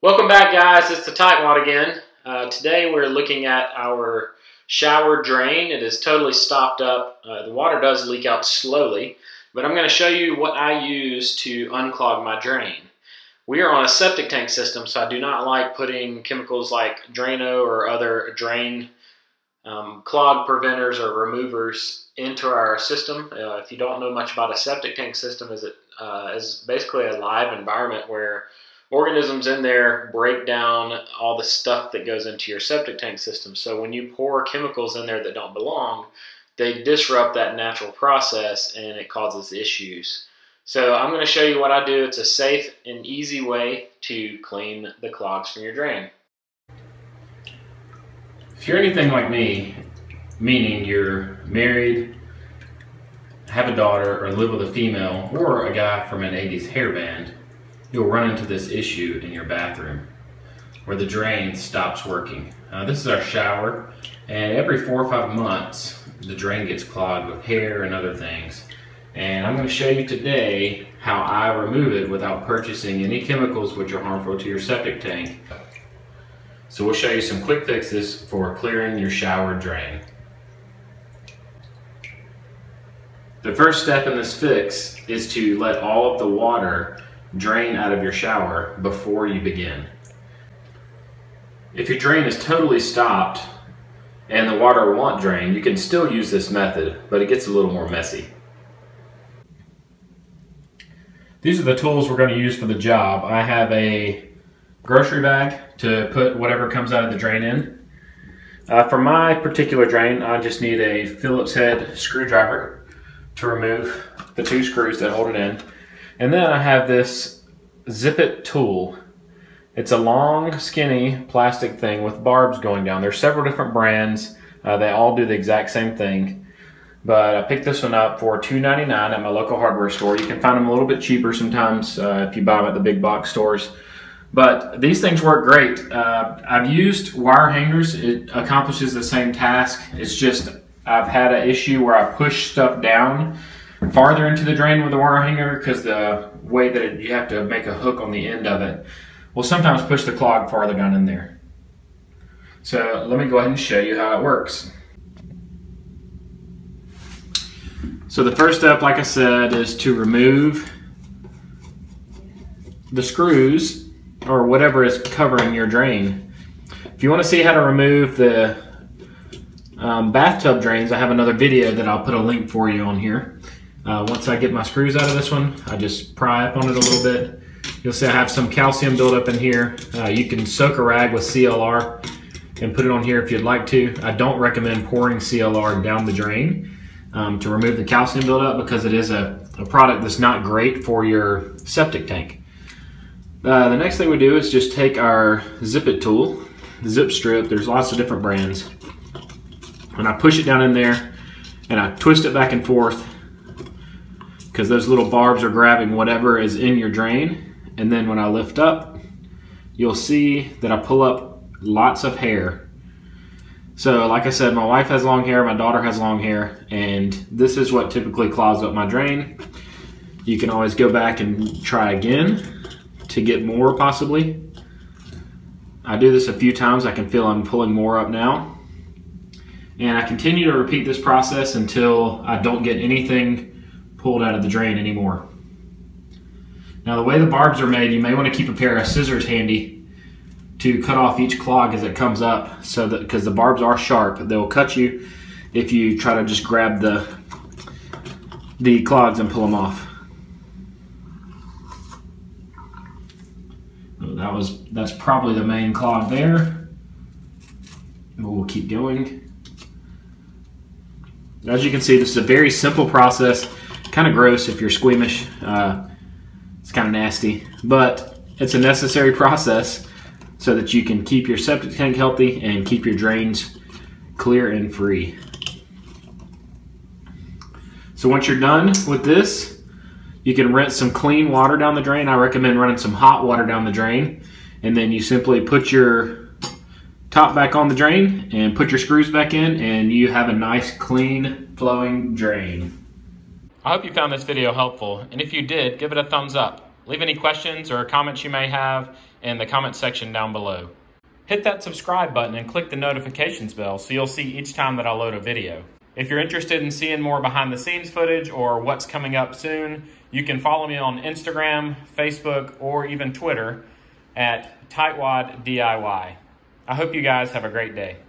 Welcome back, guys. It's the TightWad again. Today we're looking at our shower drain. It is totally stopped up. The water does leak out slowly, but I'm going to show you what I use to unclog my drain. We are on a septic tank system, so I do not like putting chemicals like Drano or other drain clog preventers or removers into our system. If you don't know much about a septic tank system, is basically a live environment where organisms in there break down all the stuff that goes into your septic tank system. So when you pour chemicals in there that don't belong, they disrupt that natural process and it causes issues. So I'm going to show you what I do. It's a safe and easy way to clean the clogs from your drain. If you're anything like me, meaning you're married, have a daughter, or live with a female, or a guy from an 80s hair band, you'll run into this issue in your bathroom where the drain stops working. This is our shower, and every 4 or 5 months the drain gets clogged with hair and other things. And I'm going to show you today how I remove it without purchasing any chemicals which are harmful to your septic tank. So we'll show you some quick fixes for clearing your shower drain. The first step in this fix is to let all of the water drain out of your shower before you begin. If your drain is totally stopped and the water won't drain, you can still use this method, but it gets a little more messy. These are the tools we're going to use for the job. I have a grocery bag to put whatever comes out of the drain in. For my particular drain, I just need a Phillips head screwdriver to remove the 2 screws that hold it in. And then I have this Zip It tool. It's a long, skinny plastic thing with barbs going down. There's several different brands. They all do the exact same thing. But I picked this one up for $2.99 at my local hardware store. You can find them a little bit cheaper sometimes if you buy them at the big box stores. But these things work great. I've used wire hangers. It accomplishes the same task. It's just I've had an issue where I push stuff down farther into the drain with a wire hanger because the way that you have to make a hook on the end of it will sometimes push the clog farther down in there. So let me go ahead and show you how it works. So the first step, like I said, is to remove the screws or whatever is covering your drain. If you want to see how to remove the bathtub drains, I have another video that I'll put a link for you on here. Once I get my screws out of this one, I just pry up on it a little bit. You'll see I have some calcium buildup in here. You can soak a rag with CLR and put it on here if you'd like to. I don't recommend pouring CLR down the drain to remove the calcium buildup because it is a product that's not great for your septic tank. The next thing we do is just take our Zip It tool, the zip strip. There's lots of different brands. And I push it down in there and I twist it back and forth because those little barbs are grabbing whatever is in your drain. And then when I lift up, you'll see that I pull up lots of hair. So like I said, my wife has long hair, my daughter has long hair, and this is what typically clogs up my drain. You can always go back and try again to get more possibly. I do this a few times. I can feel I'm pulling more up now. And I continue to repeat this process until I don't get anything pulled out of the drain anymore. Now the way the barbs are made, you may want to keep a pair of scissors handy to cut off each clog as it comes up, so that because the barbs are sharp, they'll cut you if you try to just grab the clogs and pull them off. That's probably the main clog there. We'll keep going. As you can see, this is a very simple process. Kind of gross if you're squeamish. It's kind of nasty, but it's a necessary process so that you can keep your septic tank healthy and keep your drains clear and free. So once you're done with this, you can rinse some clean water down the drain. I recommend running some hot water down the drain, and then you simply put your top back on the drain and put your screws back in, and you have a nice clean flowing drain. I hope you found this video helpful, and if you did, give it a thumbs up. Leave any questions or comments you may have in the comment section down below. Hit that subscribe button and click the notifications bell so you'll see each time that I load a video. If you're interested in seeing more behind the scenes footage or what's coming up soon, you can follow me on Instagram, Facebook, or even Twitter at TightWadDIY. I hope you guys have a great day.